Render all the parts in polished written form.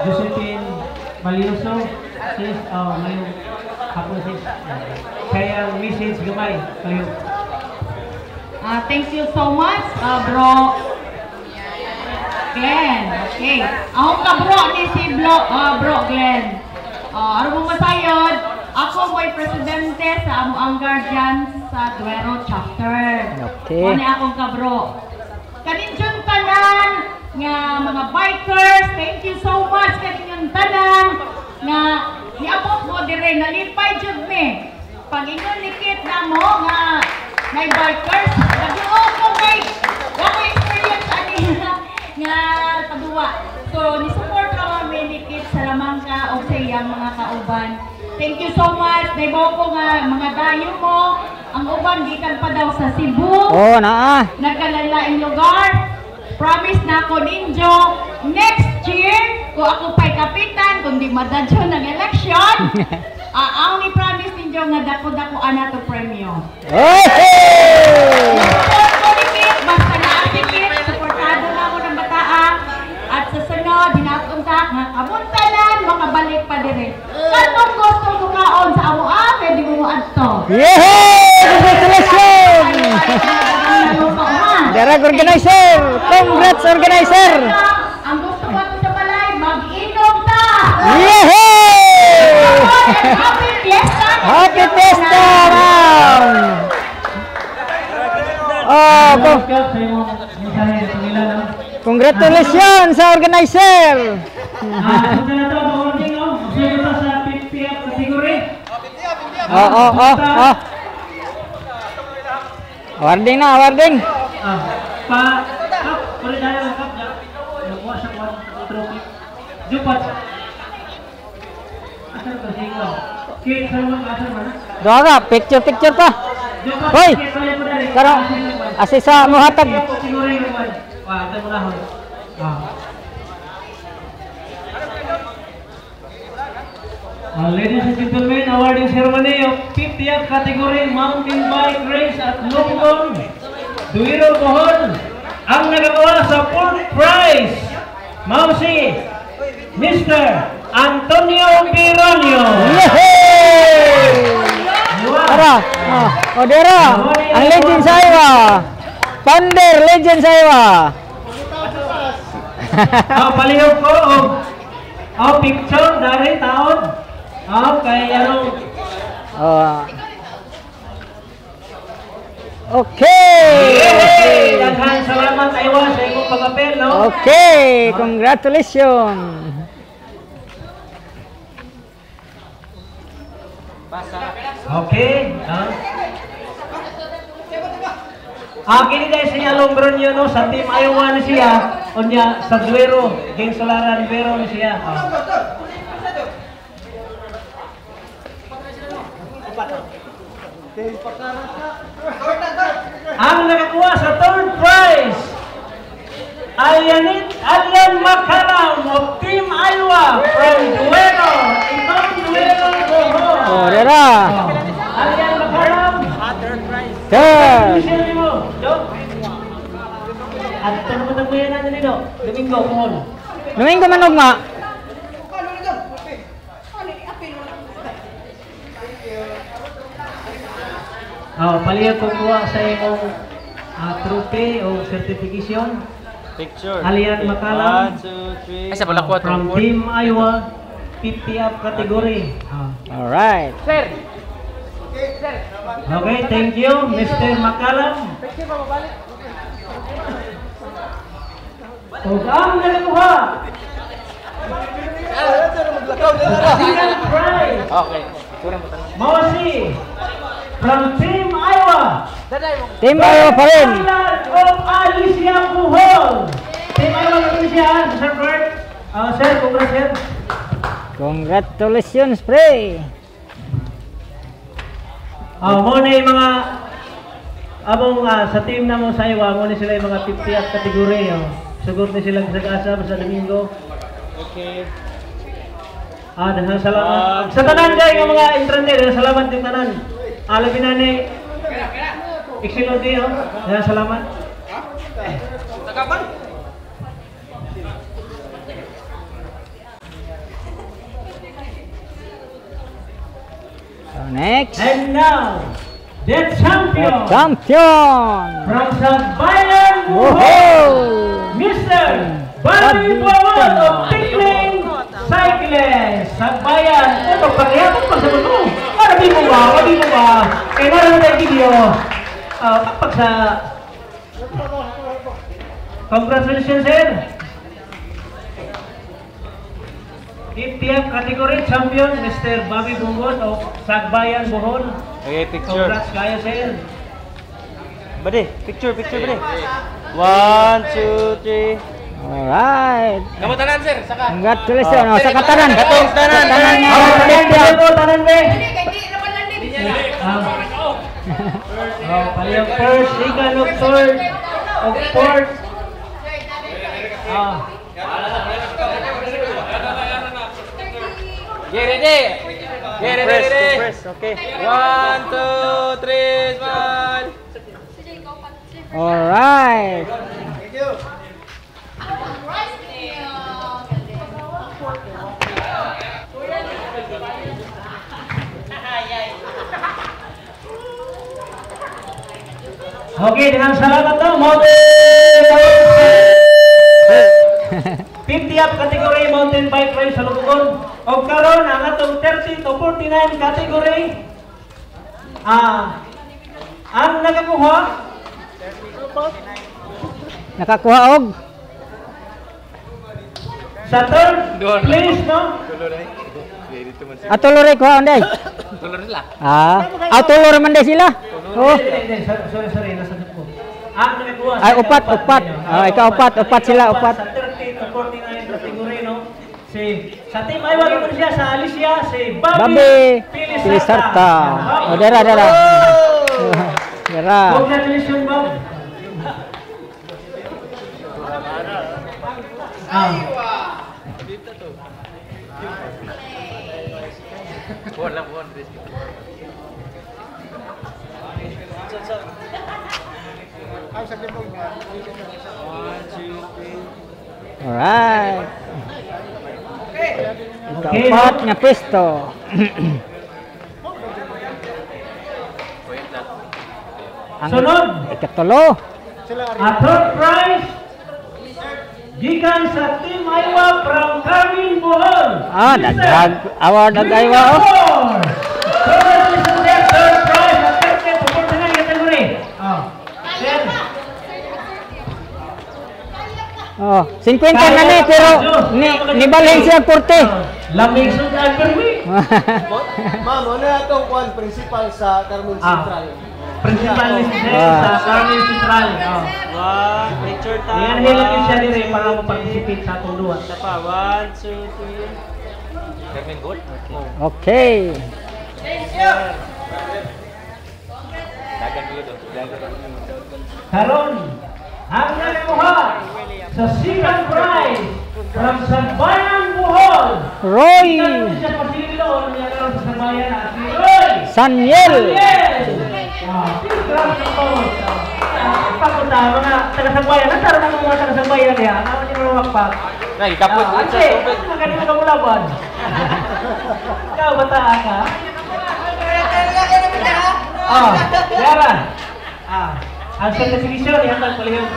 Josephine Malioso, sis, Mayo, hapon sis. Kaya message gamay, kayo. Thank you so much, bro. Glenn, okay. Ako ka bro ni si bro Glenn. Ano mo masayod? Ako mo'y presidente sa Amuang Guardians sa Duero Chapter. Okay. Ano akong ka bro. Kaninyong tanan nga mga bikers, thank you so much kaninyong tanan nga niabot mo dire nalipay jud me. Pag ingon likit na mo nga may bikers, nag-uot ko may experience ani nga paduwa. So ni-support lang kami likit sa lamang ka o sa iyang mga kauban. Thank you so much. Naibaw ko nga mga dayo mo. Ang uban gikan pa daw sa Cebu. Oh, naa. Nagkalalaing lugar. Promise na ako ninyo, next year, kung ako pa'y kapitan, kung di madadyo ng election, ang i-promise ninyo nga dako-dako ana to premyo. Hey! Support ko dikit, basta naapikit, supportado na ako ng bataa. At sa sunod, dinatuntak nga kamuntanan, makabalik pa dire. Kanong gusto mo kaon sa amo pwede mo adto. Yehey! Congratulations! Darag organizer! Congrats organizer! Ang gusto ko sa balay, mag-inom ta! Yehey! Happy Fiesta! Happy Fiesta, ma'am! Oh, congratulations sa organizer! Punta na to, awarding, no? Magsunod na sa PPF category. Awarding na, awarding! Pwede tayo ng cup na. Nakuha siya kung trophy. Jupat. Asan ka siya ikaw? Kate, saan mo ka? Asan mo na? Doa ka, picture pa! Jupat, Hoy! Kate, pala mo na rin. Karang, asisa mo hatag! Category yung one. Ito mo na hon. Ladies and gentlemen, awarding ceremony of 50th category mountain bike race at Longdon, Duiro, Bohol. Ang nagawa sa fourth prize, Mausi, Mr. Antonio Pironio. Yehey! Tara! O dera! Ang legend sa iwa! Pander, legend sa iwa! Palihog ko, picture, dari, taon. Kay ano? Okay! Daghang salamat aywa sa imong pag-apel, no? Okay! Congratulations! Okay. Kini dahil siya Lombron yun, no? Sa team Iowa na siya. O niya, sa Duero. Ging Solaran, Duero na siya. Ang nakakuha sa third prize, Alian Macaram of Team Iowa from Duero. Ibang Duero, Bohol. O dera! Alian Macaram. Third! At ito naman ang bayan natin nito. Domingo, Bohol. Domingo manugma! Palihag ko kuha sa imong trophy o certification. Picture. Alian Macaram. 1, 2, 3. Ay, sa balakwa From Team Iowa, 50th category. Alright! Sir! Okay, thank you, Mr. Macaram. O ang nakakuha. Second prize. Okay. Mosi from Team Iowa. Team Iowa pa rin! Island of Alicia, Bohol. Team Iowa pa rin siya, Sir Bert. Sir, congrats sir. Congratulations, pre! Mo na yung mga among sa team na mo sa Iowa, mo na sila yung mga 50th category. Sugot na silang sagasa sa Domingo. Okay. Dahil salamat. Sa tanan guys, ng mga intranet, salamat yung tanan. Alamin na ni Exilodi, dahil salamat. So next, And now, the champion champion. from Sagbayan, Bohol, Woohoo! Mr. Bobby Bohol of Tickling Cyclist. Sagbayan, ito, pagyapon pa sa mundo. Marabi mo ba? Eh, naroon tayo video. Kapag sa... Congratulations, sir. 50th category champion, Mr. Bobby Bohol of Sagbayan, Bohol. Okay, picture. Congrats kayo, sir. Bade, picture, bade. 1, 2, 3. Alright. Kamu tanan, sir. Saka. Congratulations. Oh, sa katanan. Katong tanan. Tanan nga. Tanan, be. Palihog first, second, of third, of fourth. Get ready. Press. Okay. 1, 2, 3, smile. Alright. Okay, dengan salamat to, Mountain 50th category mountain bike race sa Lubugon. O karon ang atong 30 to 49 category. Ang nakakuha Nakakuha og sa third place, no? atulore ko anday. Tulor nila. Atulore man day sila. Oh. Hindi, sorry, nasa ko. Ang nakakuha Ay upat. Ikaw upat sila, upat. Sa 30 to 49 category, no? Sa team ay wagi mo siya sa Alicia, si Bobby Pilisarta. Oh, dera. Dera. Congratulations, Bob. Buwan. Alright. Okay, Upat nga pwesto. Ang sunod. ikatulo. Third prize gikan sa Team Aywa from Carmen Bohol. Dagdag award ang Aywa. Congratulations, sir. Third prize at 30 to 49 category. Sir. Oh, 50 na ni pero ni balhin siya 40. Lamig sa Alberwi. Ma'am, ano na itong kwan principal sa Carmen Central? Principal ni sa Carmen Central. Wow, picture time. Yan hilangin siya din para mag-participate sa atong duwa. Isa pa. 1, 2, 3. Carmen Gold? Okay. Dagan dito. Karon, ang nakakuha sa second prize from Sagbayan, Bohol. Roy Siya pasilo, niya karon sa Sagbayan na si Roy. Sanyel. Papunta mga taga-Sagbayan. Nasaro na mga taga-Sagbayan niya. Naman yung mga wakpak. Nay, kapot sa Ate, tubig. magaling ka mulaban. Ikaw, bataan ka? Yara. Ang certification, ihatag palihog.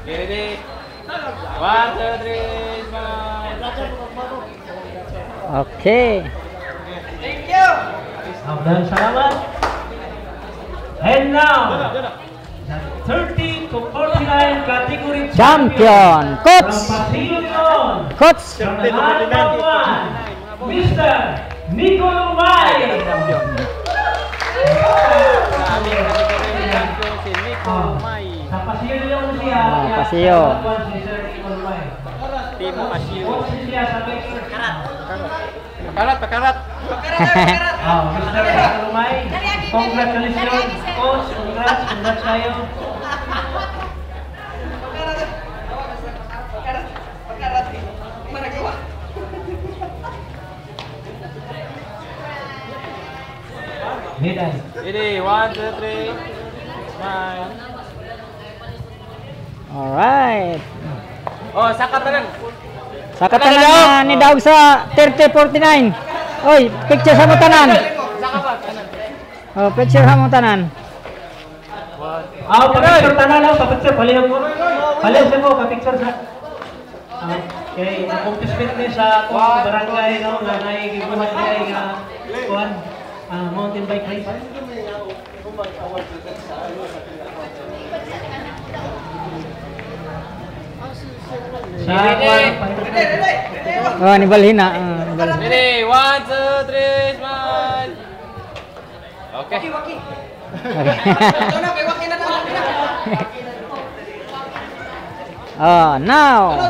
Get ready. 1, 2, 3, smile. Okay. Maraming salamat. And now, 30 to 49 category Champion. Coach. from Pasilon. Coach. From the number one, Mr. Nico Lumay. Sa Pasilon siya. Pasio. Si Sir Nico Lumay. Team Pasio. Coach siya sa Baker. Pakarat. Mr. Nico Lumay. Congratulations, Coach. Congrats kayo. Medal. Ready, 1, 2, 3. Smile. Alright. Oh, saka tanan. Sa katanan ni daog sa 30-49. Oy, picture sa mo tanan. Oh, picture sa mo tanan. Pa-picture tanan lang, pa-picture. Palihog mo. Palihog mo, pa-picture sa... Okay, accomplishment ni sa kung barangay, no, nga naigibuhat niya nga, mountain bike race. Sa Oh, ni balhin na. Ready, 1, 2, 3, smile. Okay. Oh, now.